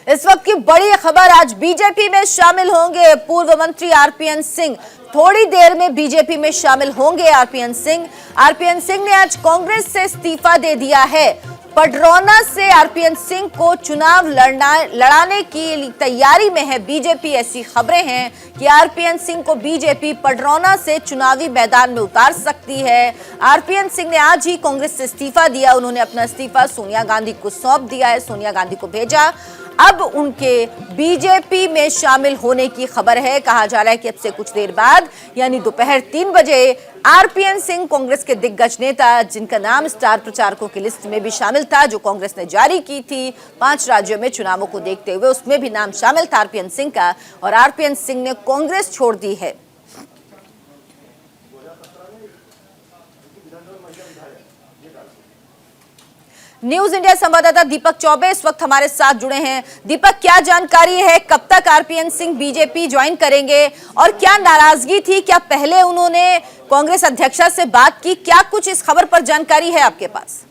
इस वक्त की बड़ी खबर, आज बीजेपी में शामिल होंगे पूर्व मंत्री आरपीएन सिंह। थोड़ी देर में बीजेपी में शामिल होंगे आरपीएन सिंह। आरपीएन सिंह ने आज कांग्रेस से इस्तीफा दे दिया है। पडरौना से आरपीएन सिंह को चुनाव लड़ाने की तैयारी में है बीजेपी। ऐसी खबरें हैं कि आरपीएन सिंह को बीजेपी पडरौना से चुनावी मैदान में उतार सकती है। आरपीएन सिंह ने आज ही कांग्रेस से इस्तीफा दिया। उन्होंने अपना इस्तीफा सोनिया गांधी को सौंप दिया है, सोनिया गांधी को भेजा। अब उनके बीजेपी में शामिल होने की खबर है। कहा जा रहा है कि अब से कुछ देर बाद यानी दोपहर 3 बजे आरपीएन सिंह, कांग्रेस के दिग्गज नेता जिनका नाम स्टार प्रचारकों की लिस्ट में भी शामिल था, जो कांग्रेस ने जारी की थी 5 राज्यों में चुनावों को देखते हुए, उसमें भी नाम शामिल था आरपीएन सिंह का। और आरपीएन सिंह ने कांग्रेस छोड़ दी है। न्यूज इंडिया संवाददाता दीपक चौबे इस वक्त हमारे साथ जुड़े हैं। दीपक, क्या जानकारी है, कब तक आरपीएन सिंह बीजेपी ज्वाइन करेंगे और क्या नाराजगी थी? क्या पहले उन्होंने कांग्रेस अध्यक्षा से बात की? क्या कुछ इस खबर पर जानकारी है आपके पास?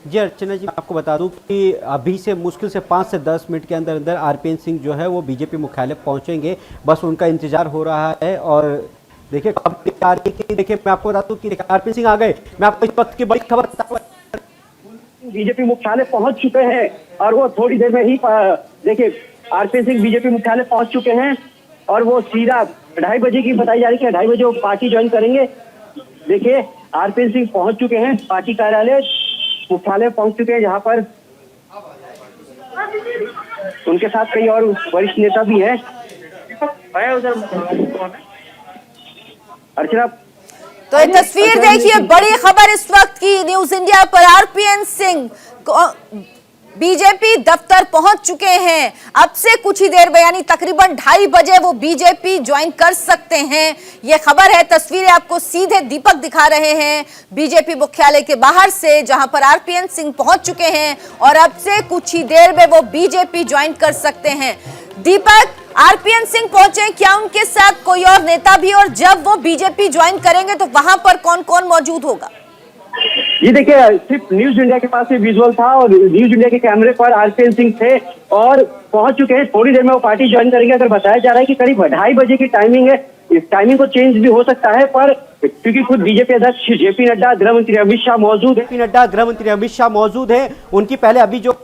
जी अर्चना जी, मैं आपको बता दूं कि अभी से मुश्किल से 5 से 10 मिनट के अंदर अंदर आरपीएन सिंह जो है वो बीजेपी मुख्यालय पहुंचेंगे। बस उनका इंतजार हो रहा है। और देखिए देखिए मैं आपको बताता हूँ कि आरपीएन सिंह आ गए। मैं आपको इस वक्त की बड़ी खबर बीजेपी मुख्यालय पहुंच चुके हैं और वो थोड़ी देर में ही देखिए आरपीएन सिंह बीजेपी मुख्यालय पहुंच चुके हैं और वो सीधा 2:30 बजे की बताई जा रही है कि 2:30 बजे वो पार्टी ज्वाइन करेंगे। देखिए आरपीएन सिंह पहुंच चुके हैं, पार्टी कार्यालय मुख्यालय पहुंच चुके हैं, जहां पर उनके साथ कई और वरिष्ठ नेता भी हैं। अर्चना, तो ये तस्वीर देखिए, बड़ी खबर इस वक्त की न्यूज इंडिया पर। आरपीएन सिंह बीजेपी दफ्तर पहुंच चुके हैं। अब से कुछ ही देर में यानी तकरीबन 2:30 बजे वो बीजेपी ज्वाइन कर सकते हैं। ये खबर है। तस्वीरें आपको सीधे दीपक दिखा रहे हैं बीजेपी मुख्यालय के बाहर से, जहां पर आरपीएन सिंह पहुंच चुके हैं और अब से कुछ ही देर में वो बीजेपी ज्वाइन कर सकते हैं। दीपक, आरपीएन सिंह पहुंचे, क्या उनके साथ कोई और नेता भी? और जब वो बीजेपी ज्वाइन करेंगे तो वहां पर कौन कौन मौजूद होगा? ये देखिए, सिर्फ न्यूज इंडिया के पास ये विजुअल था और न्यूज इंडिया के कैमरे पर आरपीएन सिंह थे और पहुंच चुके हैं। थोड़ी देर में वो पार्टी ज्वाइन करेंगे। अगर बताया जा रहा है कि करीब 2:30 बजे की टाइमिंग है। इस टाइमिंग को चेंज भी हो सकता है, पर क्योंकि खुद बीजेपी अध्यक्ष जेपी नड्डा, गृह मंत्री अमित शाह मौजूद है। गृह मंत्री अमित शाह मौजूद है। उनकी पहले अभी जो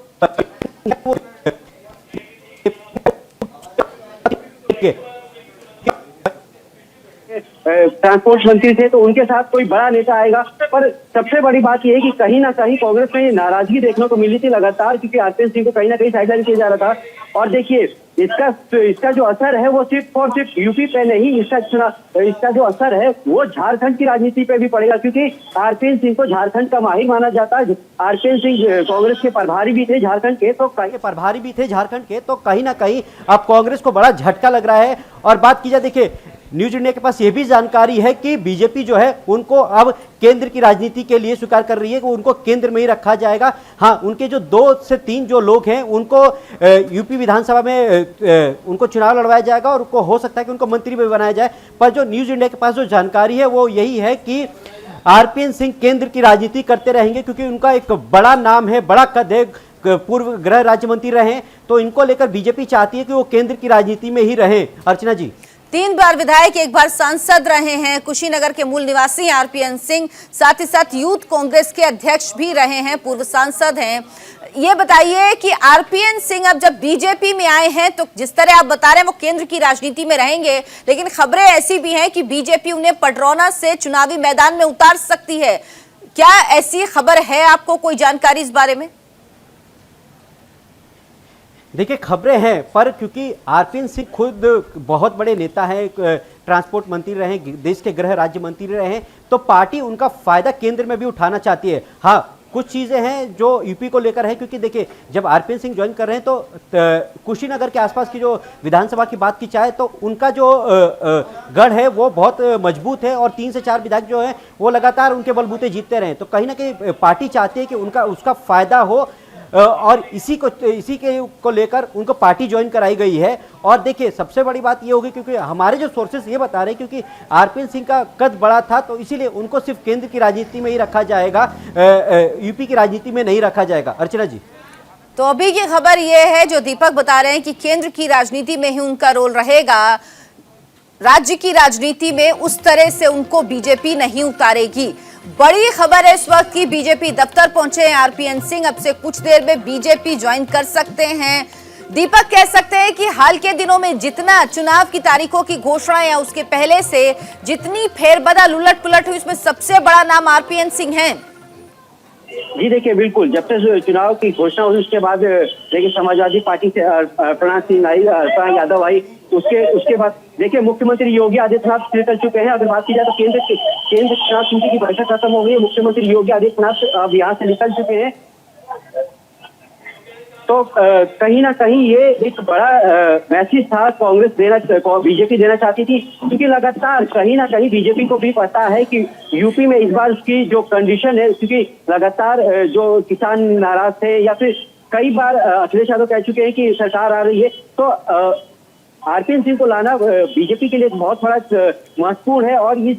ट्रांसपोर्ट मंत्री थे, तो उनके साथ कोई बड़ा नेता आएगा। पर सबसे बड़ी बात यह है कि कहीं ना कहीं कांग्रेस में नाराजगी देखने को मिली थी लगातार, क्योंकि आरपीएन सिंह को कहीं ना कहीं साइडलाइन किया जा रहा था। और देखिए इसका जो असर है वो सिर्फ और सिर्फ यूपी पे नहीं, इसका जो असर है वो झारखंड की राजनीति पे भी पड़ेगा, क्योंकि आरपीएन सिंह को झारखंड का माहिर माना जाता है। आरपीएन सिंह कांग्रेस के प्रभारी भी थे झारखंड के, तो कहीं ना कहीं अब कांग्रेस को बड़ा झटका लग रहा है। और बात की जाए, देखिए न्यूज इंडिया के पास यह भी जानकारी है कि बीजेपी जो है उनको अब केंद्र की राजनीति के लिए स्वीकार कर रही है कि उनको केंद्र में ही रखा जाएगा। हाँ, उनके जो 2 से 3 जो लोग हैं उनको यूपी विधानसभा में उनको चुनाव लड़वाया जाएगा और उनको हो सकता है कि उनको मंत्री भी बनाया जाए। पर जो न्यूज इंडिया के पास जो जानकारी है वो यही है कि आरपीएन सिंह केंद्र की राजनीति करते रहेंगे, क्योंकि उनका एक बड़ा नाम है, बड़ा कद है, पूर्व गृह राज्य मंत्री रहे। तो इनको लेकर बीजेपी चाहती है कि वो केंद्र की राजनीति में ही रहे। अर्चना जी, 3 बार विधायक, 1 बार सांसद रहे हैं। कुशीनगर के मूल निवासी आरपीएन सिंह, साथ ही साथ यूथ कांग्रेस के अध्यक्ष भी रहे हैं, पूर्व सांसद हैं। ये बताइए कि आरपीएन सिंह अब जब बीजेपी में आए हैं तो जिस तरह आप बता रहे हैं वो केंद्र की राजनीति में रहेंगे, लेकिन खबरें ऐसी भी हैं कि बीजेपी उन्हें पडरौना से चुनावी मैदान में उतार सकती है। क्या ऐसी खबर है? आपको कोई जानकारी इस बारे में? देखिए खबरें हैं, पर क्योंकि आरपीएन सिंह खुद बहुत बड़े नेता हैं, ट्रांसपोर्ट मंत्री रहे, देश के गृह राज्य मंत्री रहे, तो पार्टी उनका फायदा केंद्र में भी उठाना चाहती है। हाँ, कुछ चीजें हैं जो यूपी को लेकर है, क्योंकि देखिए जब आरपीएन सिंह ज्वाइन कर रहे हैं तो कुशीनगर के आसपास की जो विधानसभा की बात की जाए तो उनका जो गढ़ है वो बहुत मजबूत है और 3 से 4 विधायक जो है वो लगातार उनके बलबूते जीतते रहे। तो कहीं ना कहीं पार्टी चाहती है कि उसका फायदा हो और इसी को लेकर उनको पार्टी ज्वाइन कराई गई है। और देखिए सबसे बड़ी बात ये होगी, क्योंकि हमारे जो सोर्सेस ये बता रहे हैं क्योंकि आरपीएन सिंह का कद बड़ा था तो इसीलिए उनको सिर्फ केंद्र की राजनीति में ही रखा जाएगा, यूपी की राजनीति में नहीं रखा जाएगा। अर्चना जी, तो अभी की खबर ये है जो दीपक बता रहे हैं कि केंद्र की राजनीति में ही उनका रोल रहेगा, राज्य की राजनीति में उस तरह से उनको बीजेपी नहीं उतारेगी। बड़ी खबर है इस वक्त की बीजेपी दफ्तर पहुंचे हैं आरपीएन सिंह, अब से कुछ देर में बीजेपी ज्वाइन कर सकते हैं। दीपक, कह सकते हैं कि हाल के दिनों में जितना चुनाव की तारीखों की घोषणा या उसके पहले से जितनी फेरबदल उलट पुलट हुई उसमें सबसे बड़ा नाम आरपीएन सिंह है। जी देखिए, बिल्कुल जब से चुनाव की घोषणा हुई उसके बाद देखिए समाजवादी पार्टी से प्रणा सिंह आई, प्रणा यादव आई, उसके बाद देखिए मुख्यमंत्री योगी आदित्यनाथ निकल चुके हैं। अगर बात की जाए तो केंद्र चुनाव समिति की बैठक खत्म हो गई है, मुख्यमंत्री योगी आदित्यनाथ अब यहाँ से निकल चुके हैं। तो कहीं ना कहीं ये एक बड़ा मैसेज था कांग्रेस बीजेपी देना चाहती थी, क्योंकि लगातार कहीं ना कहीं बीजेपी को भी पता है कि यूपी में इस बार उसकी जो कंडीशन है, क्योंकि लगातार जो किसान नाराज थे या फिर कई बार अखिलेश यादव कह चुके हैं कि सरकार आ रही है, तो आरपीएन सिंह को लाना बीजेपी के लिए बहुत बड़ा महत्वपूर्ण है। और ये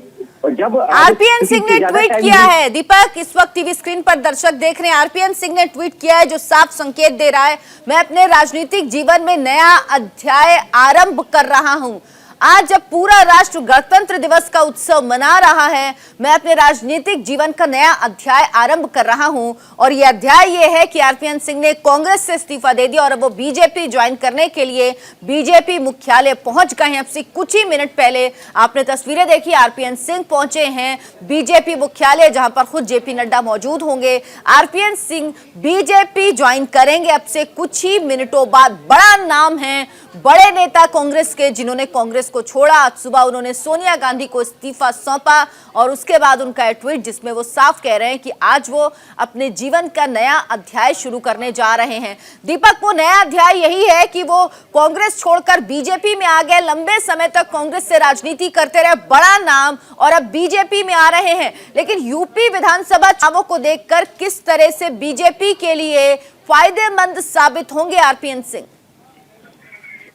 जब आरपीएन सिंह ने ट्वीट किया है, दीपक इस वक्त टीवी स्क्रीन पर दर्शक देख रहे हैं, आरपीएन सिंह ने ट्वीट किया है जो साफ संकेत दे रहा है, मैं अपने राजनीतिक जीवन में नया अध्याय आरंभ कर रहा हूं। आज जब पूरा राष्ट्र गणतंत्र दिवस का उत्सव मना रहा है, मैं अपने राजनीतिक जीवन का नया अध्याय आरंभ कर रहा हूं। और यह अध्याय यह है कि आरपीएन सिंह ने कांग्रेस से इस्तीफा दे दिया और अब वो बीजेपी ज्वाइन करने के लिए बीजेपी मुख्यालय पहुंच गए हैं। अब से कुछ ही मिनट पहले आपने तस्वीरें देखी, आरपीएन सिंह पहुंचे हैं बीजेपी मुख्यालय, जहां पर खुद जेपी नड्डा मौजूद होंगे। आरपीएन सिंह बीजेपी ज्वाइन करेंगे अब से कुछ ही मिनटों बाद। बड़ा नाम है, बड़े नेता कांग्रेस के, जिन्होंने कांग्रेस को छोड़ा। आज सुबह उन्होंने सोनिया गांधी को इस्तीफा सौंपा और उसके बाद उनका एक ट्वीट जिसमें वो साफ कह रहे हैं कि आज वो अपने जीवन का नया अध्याय शुरू करने जा रहे हैं। दीपक, वो नया अध्याय यही है कि वो कांग्रेस छोड़कर बीजेपी में आ गए, लंबे समय तक कांग्रेस से राजनीति करते रहे, बड़ा नाम, और अब बीजेपी में आ रहे हैं। लेकिन यूपी विधानसभा चुनावों को देखकर किस तरह से बीजेपी के लिए फायदेमंद साबित होंगे आरपीएन सिंह?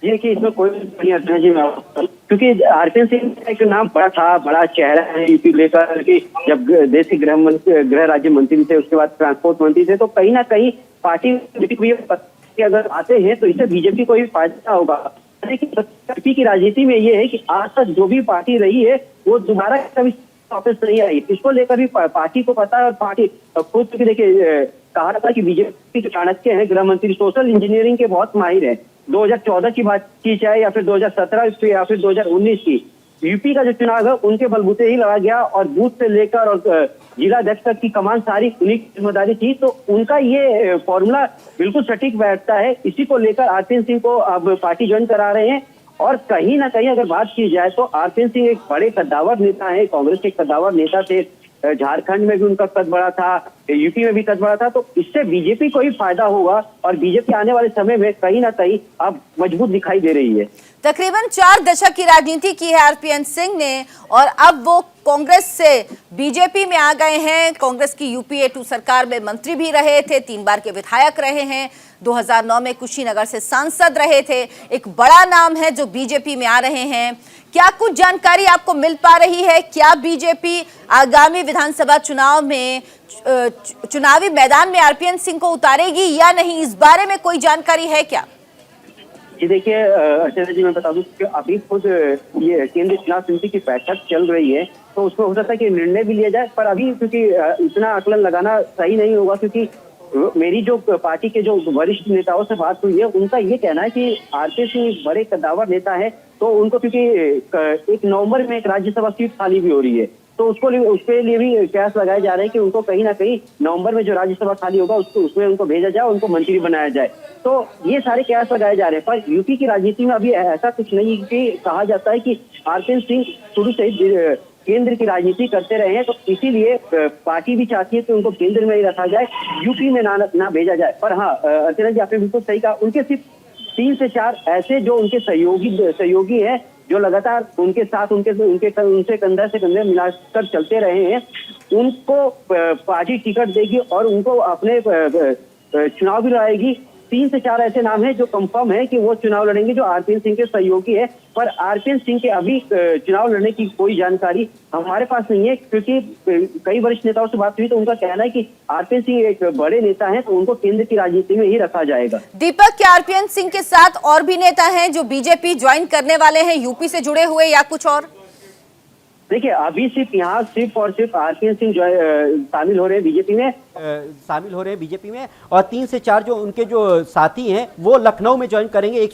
ये कि इसमें कोई नहीं अर्चना जी, क्योंकि आरपीएन सिंह का एक नाम बड़ा था, बड़ा चेहरा है यूपी लेकर के। जब देश के गृह राज्य मंत्री थे, उसके बाद ट्रांसपोर्ट मंत्री थे, तो कहीं ना कहीं पार्टी अगर आते हैं तो इससे बीजेपी को भी फायदा होगा। लेकिन यूपी की राजनीति में ये है कि आज तक जो भी पार्टी रही है वो दोबारा कभी वापस नहीं आई। इसको लेकर भी पार्टी को पता है और पार्टी खुद देखिए कहा था कि बीजेपी के चाणक्य हैं, गृह मंत्री सोशल इंजीनियरिंग के बहुत माहिर है। 2014 की बात की जाए या फिर 2017 या फिर 2019 की, यूपी का जो चुनाव है उनके बलबूते ही लड़ा गया और बूथ से लेकर और जिला अध्यक्ष तक की कमान सारी उन्हीं की जिम्मेदारी थी। तो उनका ये फॉर्मूला बिल्कुल सटीक बैठता है। इसी को लेकर आरपीएन सिंह को अब पार्टी ज्वाइन करा रहे हैं। और कहीं ना कहीं अगर बात की जाए तो आरपीएन सिंह एक बड़े कद्दावर नेता है, कांग्रेस के कद्दावर नेता थे। झारखंड में भी उनका कद बड़ा था, यूपी में भी कद बड़ा था, तो इससे बीजेपी को ही फायदा होगा और बीजेपी आने वाले समय में कहीं ना कहीं अब मजबूत दिखाई दे रही है। तकरीबन 4 दशक की राजनीति की है आरपीएन सिंह ने और अब वो कांग्रेस से बीजेपी में आ गए हैं। कांग्रेस की यूपीए 2 सरकार में मंत्री भी रहे थे, 3 बार के विधायक रहे हैं, 2009 में कुशीनगर से सांसद रहे थे। एक बड़ा नाम है जो बीजेपी में आ रहे हैं। क्या कुछ जानकारी आपको मिल पा रही है? क्या बीजेपी आगामी विधानसभा चुनाव में चुनावी मैदान में आरपीएन सिंह को उतारेगी या नहीं, इस बारे में कोई जानकारी है क्या? जी देखिए अर्चना जी, मैं बता दूं कि अभी खुद ये केंद्रीय चुनाव समिति की बैठक चल रही है, तो उसमें हो सकता है कि निर्णय भी लिया जाए। पर अभी क्योंकि इतना आकलन लगाना सही नहीं होगा, क्योंकि मेरी जो पार्टी के जो वरिष्ठ नेताओं से बात हुई है उनका ये कहना है कि आरपीएन सिंह बड़े कद्दावर नेता है, तो उनको क्योंकि 1 नवंबर में एक राज्यसभा सीट खाली भी हो रही है, तो उसके लिए भी कयास लगाए जा रहे हैं कि उनको कहीं ना कहीं नवंबर में जो राज्यसभा खाली होगा उसमें उनको भेजा जाए, उनको मंत्री बनाया जाए। तो ये सारे कयास लगाए जा रहे हैं। पर यूपी की राजनीति में अभी ऐसा कुछ नहीं कि कहा जाता है कि आरपीएन सिंह शुरू से ही केंद्र की राजनीति करते रहे हैं, तो इसीलिए पार्टी भी चाहती है कि उनको केंद्र में ही रखा जाए, यूपी में ना भेजा जाए। पर हाँ अर्चना जी, आपने बिल्कुल सही कहा, उनके सिर्फ 3 से 4 ऐसे जो उनके सहयोगी हैं, जो लगातार उनके साथ उनसे कंधे से कंधे मिलाकर चलते रहे हैं, उनको पार्टी टिकट देगी और उनको अपने चुनाव भी लड़ाएगी। 3 से 4 ऐसे नाम हैं जो कंफर्म है कि वो चुनाव लड़ेंगे, जो आरपीएन सिंह के सहयोगी है। पर आरपीएन सिंह के अभी चुनाव लड़ने की कोई जानकारी हमारे पास नहीं है, क्योंकि कई वरिष्ठ नेताओं से बात हुई तो उनका कहना है कि आरपीएन सिंह एक बड़े नेता हैं, तो उनको केंद्र की राजनीति में ही रखा जाएगा। दीपक, क्या आरपीएन सिंह के साथ और भी नेता हैं जो बीजेपी ज्वाइन करने वाले हैं, यूपी से जुड़े हुए या कुछ और? देखिए, अभी सिर्फ और सिर्फ आरपीएन सिंह शामिल हो रहे हैं बीजेपी में, और 3 से 4 जो उनके जो साथी हैं वो लखनऊ में ज्वाइन करेंगे। 1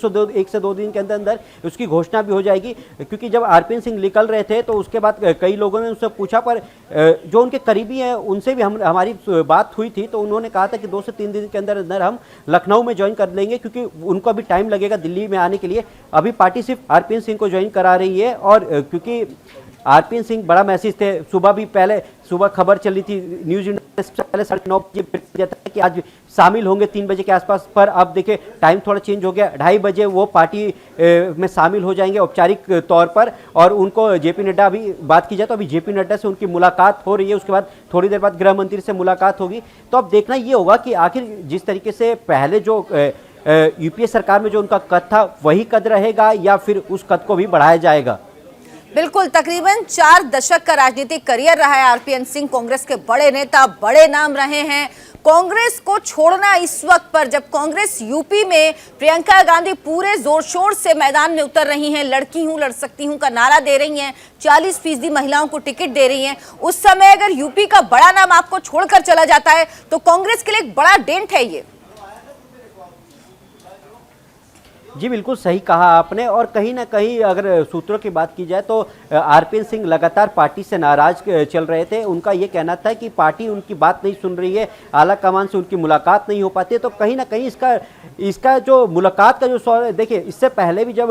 से 2 दिन के अंदर अंदर उसकी घोषणा भी हो जाएगी। क्योंकि जब आरपीएन सिंह निकल रहे थे तो उसके बाद कई लोगों ने उनसे पूछा, पर जो उनके करीबी हैं उनसे भी हमारी बात हुई थी, तो उन्होंने कहा था कि 2 से 3 दिन के अंदर अंदर हम लखनऊ में ज्वाइन कर लेंगे, क्योंकि उनको अभी टाइम लगेगा दिल्ली में आने के लिए। अभी पार्टी सिर्फ आरपीएन सिंह को ज्वाइन करा रही है, और क्योंकि आरपीएन सिंह बड़ा मैसेज थे, सुबह खबर चली थी न्यूज इंडिया से पहले 9:30 बजे था कि आज शामिल होंगे 3 बजे के आसपास। पर अब देखिए टाइम थोड़ा चेंज हो गया, 2:30 बजे वो पार्टी में शामिल हो जाएंगे औपचारिक तौर पर। और उनको जेपी नड्डा, अभी बात की जाए तो अभी जेपी नड्डा से उनकी मुलाकात हो रही है, उसके बाद थोड़ी देर बाद गृह मंत्री से मुलाकात होगी। तो अब देखना ये होगा कि आखिर जिस तरीके से पहले जो यूपीए सरकार में जो उनका कद था वही कद रहेगा या फिर उस कद को भी बढ़ाया जाएगा। बिल्कुल, तकरीबन 4 दशक का राजनीतिक करियर रहा है आरपीएन सिंह, कांग्रेस के बड़े नेता, बड़े नाम रहे हैं। कांग्रेस को छोड़ना इस वक्त पर, जब कांग्रेस यूपी में प्रियंका गांधी पूरे जोर शोर से मैदान में उतर रही हैं, लड़की हूं लड़ सकती हूं का नारा दे रही हैं, 40% महिलाओं को टिकट दे रही हैं, उस समय अगर यूपी का बड़ा नाम आपको छोड़कर चला जाता है तो कांग्रेस के लिए एक बड़ा डेंट है ये। जी बिल्कुल सही कहा आपने। और कहीं ना कहीं अगर सूत्रों की बात की जाए तो आरपीएन सिंह लगातार पार्टी से नाराज चल रहे थे। उनका ये कहना था कि पार्टी उनकी बात नहीं सुन रही है, आला कमान से उनकी मुलाकात नहीं हो पाती। तो कहीं ना कहीं इसका जो मुलाकात का जो देखिए, इससे पहले भी जब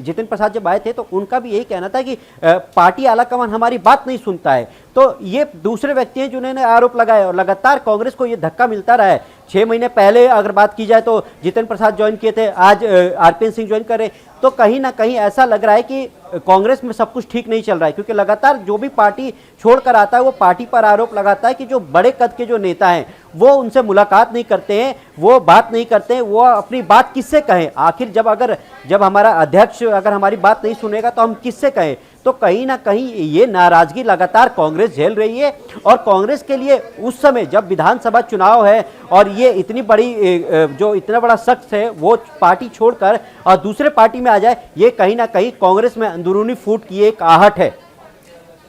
जितिन प्रसाद जब आए थे तो उनका भी यही कहना था कि पार्टी आला कमान हमारी बात नहीं सुनता है। तो ये दूसरे व्यक्ति हैं जिन्होंने आरोप लगाया और लगातार कांग्रेस को ये धक्का मिलता रहा है। 6 महीने पहले अगर बात की जाए तो जितिन प्रसाद ज्वाइन किए थे, आज आरपीएन सिंह ज्वाइन कर रहे। तो कहीं ना कहीं ऐसा लग रहा है कि कांग्रेस में सब कुछ ठीक नहीं चल रहा है, क्योंकि लगातार जो भी पार्टी छोड़कर आता है वो पार्टी पर आरोप लगाता है कि जो बड़े कद के जो नेता हैं वो उनसे मुलाकात नहीं करते हैं, वो बात नहीं करते हैं, वो अपनी बात किससे कहें। आखिर जब हमारा अध्यक्ष अगर हमारी बात नहीं सुनेगा तो हम किससे कहें। तो कहीं ना कहीं ये नाराजगी लगातार कांग्रेस झेल रही है। और कांग्रेस के लिए उस समय जब विधानसभा चुनाव है और ये इतनी बड़ी जो इतना बड़ा शख्स है वो पार्टी छोड़कर और दूसरे पार्टी में आ जाए, ये कहीं ना कहीं कांग्रेस में अंदरूनी फूट की एक आहट है।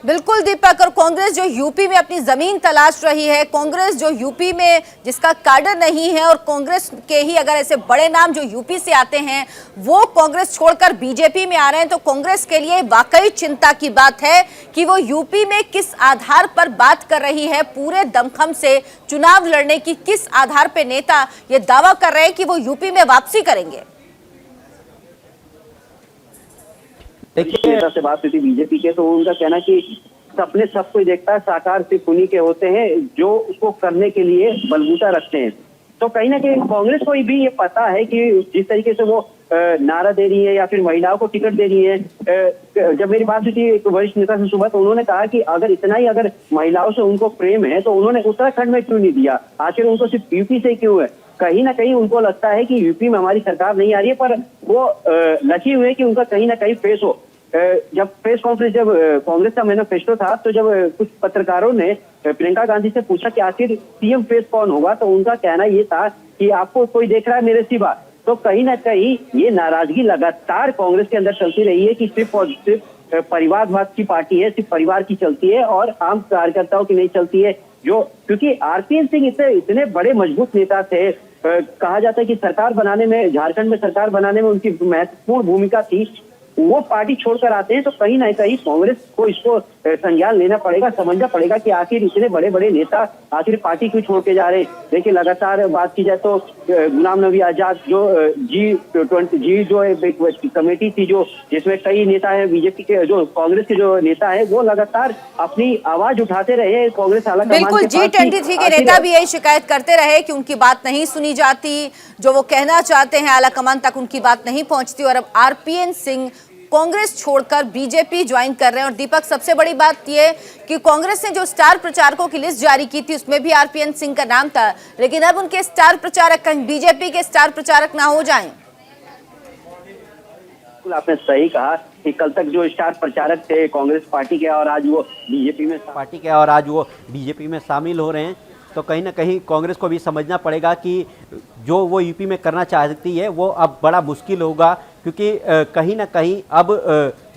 बिल्कुल दीपक, और कांग्रेस जो यूपी में अपनी जमीन तलाश रही है, कांग्रेस जो यूपी में जिसका काडर नहीं है, और कांग्रेस के ही अगर ऐसे बड़े नाम जो यूपी से आते हैं वो कांग्रेस छोड़कर बीजेपी में आ रहे हैं, तो कांग्रेस के लिए वाकई चिंता की बात है कि वो यूपी में किस आधार पर बात कर रही है, पूरे दमखम से चुनाव लड़ने की किस आधार पर नेता ये दावा कर रहे हैं कि वो यूपी में वापसी करेंगे। नेता से बात हुई थी बीजेपी के, तो उनका कहना कि सपने सब कोई देखता है, साकार सिर्फ उन्हीं के होते हैं जो उसको करने के लिए बलबूता रखते हैं। तो कहीं ना कहीं कांग्रेस को भी ये पता है कि जिस तरीके से वो नारा दे रही है या फिर महिलाओं को टिकट दे रही है। जब मेरी बात हुई थी एक वरिष्ठ नेता से सुबह, तो उन्होंने कहा कि अगर महिलाओं से उनको प्रेम है तो उन्होंने उत्तराखंड में क्यों नहीं दिया, आखिर उनको सिर्फ यूपी से क्यों है। कहीं ना कहीं उनको लगता है कि यूपी में हमारी सरकार नहीं आ रही है, पर वो लगे हुए हैं कि उनका कहीं ना कहीं फेस हो। जब प्रेस कॉन्फ्रेंस, जब कांग्रेस का मैनिफेस्टो था, तो जब कुछ पत्रकारों ने प्रियंका गांधी से पूछा कि आखिर सीएम फेस कौन होगा, तो उनका कहना ये था कि आपको कोई देख रहा है मेरे सिवा। तो कहीं ना कहीं ये नाराजगी लगातार कांग्रेस के अंदर चलती रही है कि सिर्फ और सिर्फ परिवारवाद की पार्टी है, सिर्फ परिवार की चलती है और आम कार्यकर्ताओं की नहीं चलती है। क्योंकि आरपीएन सिंह इतने बड़े मजबूत नेता थे, कहा जाता है कि सरकार बनाने में, झारखंड में सरकार बनाने में उनकी महत्वपूर्ण भूमिका थी। वो पार्टी छोड़कर आते हैं तो कहीं ना कहीं कांग्रेस को इसको संज्ञान लेना पड़ेगा, समझना पड़ेगा कि आखिर इतने बड़े बड़े नेता आखिर पार्टी क्यों छोड़ के जा रहे हैं। देखिए, लगातार बात की जाए तो गुलाम नबी आजाद जो G20 जो एक कमेटी थी, जो जिसमें कई नेता हैं बीजेपी के, जो कांग्रेस के जो नेता है, वो लगातार अपनी आवाज उठाते रहे कांग्रेस आला कमान के पास। बिल्कुल, G23 के नेता भी यही शिकायत करते रहे कि उनकी बात नहीं सुनी जाती, जो वो कहना चाहते हैं आला कमान तक उनकी बात नहीं पहुंचती। और अब आरपीएन सिंह कांग्रेस छोड़कर बीजेपी ज्वाइन कर रहे हैं। और दीपक, सबसे बड़ी बात यह कि कांग्रेस ने जो स्टार प्रचारकों की लिस्ट जारी की थी उसमें भी आरपीएन सिंह का नाम था, लेकिन अब उनके स्टार प्रचारक कहीं बीजेपी के स्टार प्रचारक ना हो जाएं। आपने सही कहा कि कल तक जो स्टार प्रचारक थे कांग्रेस पार्टी के और आज वो बीजेपी में शामिल हो रहे हैं, तो कहीं ना कहीं कांग्रेस को भी समझना पड़ेगा कि जो वो यूपी में करना चाहती है वो अब बड़ा मुश्किल होगा, क्योंकि कहीं ना कहीं अब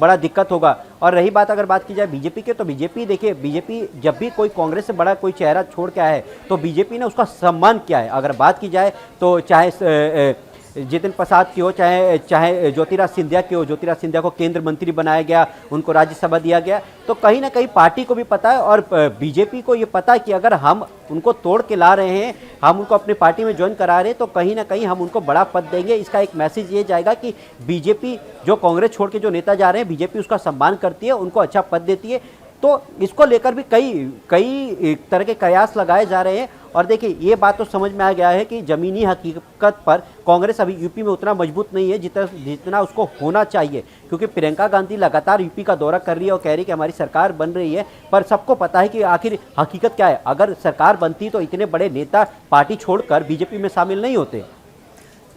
बड़ा दिक्कत होगा। और रही बात, अगर बात की जाए बीजेपी के, तो बीजेपी देखिए, बीजेपी जब भी कोई कांग्रेस से बड़ा कोई चेहरा छोड़ के आया है तो बीजेपी ने उसका सम्मान किया है। अगर बात की जाए तो चाहे जितिन प्रसाद की हो, चाहे ज्योतिराज सिंधिया की हो, ज्योतिराज सिंधिया को केंद्र मंत्री बनाया गया, उनको राज्यसभा दिया गया, तो कहीं ना कहीं पार्टी को भी पता है और बीजेपी को ये पता है कि अगर हम उनको तोड़ के ला रहे हैं, हम उनको अपनी पार्टी में ज्वाइन करा रहे हैं, तो कहीं ना कहीं हम उनको बड़ा पद देंगे। इसका एक मैसेज ये जाएगा कि बीजेपी जो कांग्रेस छोड़ के जो नेता जा रहे हैं, बीजेपी उसका सम्मान करती है, उनको अच्छा पद देती है। तो इसको लेकर भी कई तरह के कयास लगाए जा रहे हैं। और देखिए, ये बात तो समझ में आ गया है कि जमीनी हकीकत पर कांग्रेस अभी यूपी में उतना मजबूत नहीं है जितना उसको होना चाहिए, क्योंकि प्रियंका गांधी लगातार यूपी का दौरा कर रही है और कह रही है कि हमारी सरकार बन रही है, पर सबको पता है कि आखिर हकीकत क्या है। अगर सरकार बनती तो इतने बड़े नेता पार्टी छोड़कर बीजेपी में शामिल नहीं होते।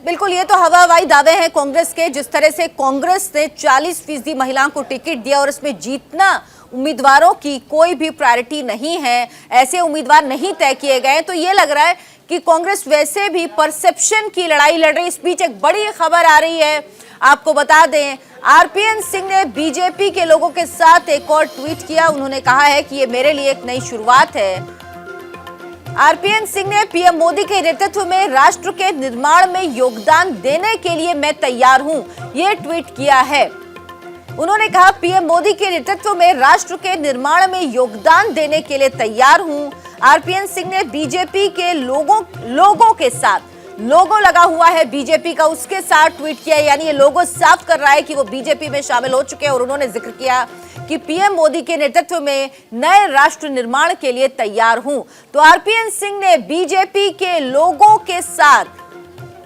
बिल्कुल, ये तो हवाई दावे हैं कांग्रेस के। जिस तरह से कांग्रेस ने 40% महिलाओं को टिकट दिया और इसमें जीतना उम्मीदवारों की कोई भी प्रायोरिटी नहीं है, ऐसे उम्मीदवार नहीं तय किए गए, तो ये लग रहा है कि कांग्रेस वैसे भी परसेप्शन की लड़ाई लड़ रही है। इस बीच एक बड़ी खबर आ रही है, आपको बता दें, आरपीएन सिंह ने बीजेपी के लोगों के साथ एक और ट्वीट किया। उन्होंने कहा है कि ये मेरे लिए एक नई शुरुआत है। आरपीएन सिंह ने पीएम मोदी के नेतृत्व में राष्ट्र के निर्माण में योगदान देने के लिए मैं तैयार हूं, ये ट्वीट किया है। उन्होंने कहा, पीएम मोदी के नेतृत्व में राष्ट्र के निर्माण में योगदान देने के लिए तैयार हूं। आरपीएन सिंह ने बीजेपी के लोगों के साथ, लोगो लगा हुआ है बीजेपी का, उसके साथ ट्वीट किया, यानी ये लोगो साफ कर रहा है कि वो बीजेपी में शामिल हो चुके हैं। और उन्होंने जिक्र किया कि पीएम मोदी के नेतृत्व में नए राष्ट्र निर्माण के लिए तैयार हूं। तो आरपीएन सिंह ने बीजेपी के लोगों के साथ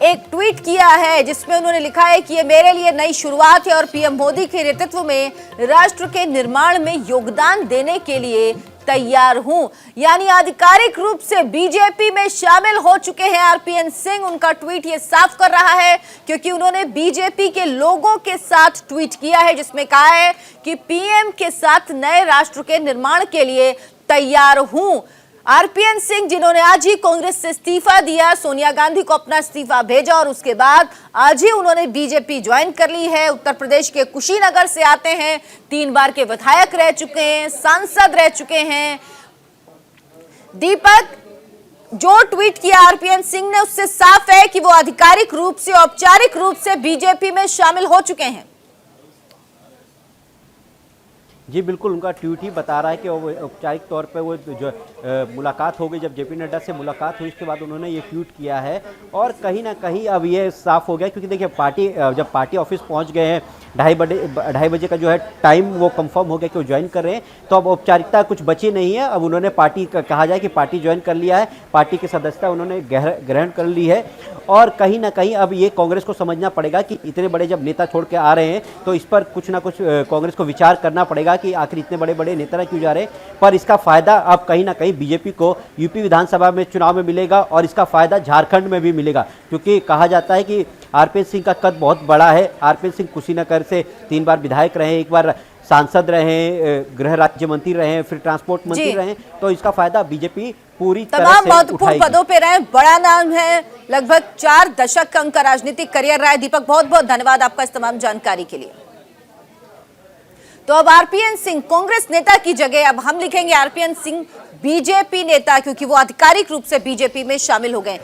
एक ट्वीट किया है जिसमें उन्होंने लिखा है कि ये मेरे लिए नई शुरुआत है और पीएम मोदी के नेतृत्व में राष्ट्र के निर्माण में योगदान देने के लिए तैयार हूं। यानी आधिकारिक रूप से बीजेपी में शामिल हो चुके हैं आरपीएन सिंह। उनका ट्वीट ये साफ कर रहा है, क्योंकि उन्होंने बीजेपी के लोगों के साथ ट्वीट किया है जिसमें कहा है कि पीएम के साथ नए राष्ट्र के निर्माण के लिए तैयार हूं। आरपीएन सिंह, जिन्होंने आज ही कांग्रेस से इस्तीफा दिया, सोनिया गांधी को अपना इस्तीफा भेजा और उसके बाद आज ही उन्होंने बीजेपी ज्वाइन कर ली है। उत्तर प्रदेश के कुशीनगर से आते हैं, 3 बार के विधायक रह चुके हैं, सांसद रह चुके हैं। दीपक, जो ट्वीट किया आरपीएन सिंह ने उससे साफ है कि वो आधिकारिक रूप से, औपचारिक रूप से बीजेपी में शामिल हो चुके हैं। जी बिल्कुल, उनका ट्वीट ही बता रहा है कि वो औपचारिक तौर पे वो जो मुलाकात हो गई, जब जेपी नड्डा से मुलाकात हुई उसके बाद उन्होंने ये ट्वीट किया है। और कहीं ना कहीं अब ये साफ हो गया, क्योंकि देखिए जब पार्टी ऑफिस पहुंच गए हैं, 2:30 बजे का जो है टाइम वो कंफर्म हो गया कि वो ज्वाइन कर रहे हैं, तो अब औपचारिकता कुछ बची नहीं है। अब उन्होंने पार्टी कहा जाए कि पार्टी ज्वाइन कर लिया है, पार्टी की सदस्यता उन्होंने ग्रहण कर ली है। और कहीं ना कहीं अब ये कांग्रेस को समझना पड़ेगा कि इतने बड़े जब नेता छोड़ के आ रहे हैं तो इस पर कुछ ना कुछ कांग्रेस को विचार करना पड़ेगा कि आखिर इतने बड़े बड़े नेता क्यों जा रहे हैं। पर इसका फायदा अब कहीं ना कहीं बीजेपी को यूपी विधानसभा में चुनाव में मिलेगा और इसका फायदा झारखंड में भी मिलेगा, क्योंकि कहा जाता है कि आरपीएन सिंह का कद बहुत बड़ा है। आरपीएन सिंह कुशीनगर से 3 बार विधायक रहे, 1 बार सांसद रहे, गृह राज्य मंत्री रहे, फिर ट्रांसपोर्ट मंत्री रहे, तो इसका फायदा बीजेपी पूरी तरह से तमाम महत्वपूर्ण पदों पे रहे, बड़ा नाम है, लगभग 4 दशक का उनका राजनीतिक करियर रहा है। दीपक, बहुत बहुत धन्यवाद आपका इस तमाम जानकारी के लिए। तो अब आरपीएन सिंह कांग्रेस नेता की जगह अब हम लिखेंगे आरपीएन सिंह बीजेपी नेता, क्योंकि वो आधिकारिक रूप से बीजेपी में शामिल हो गए।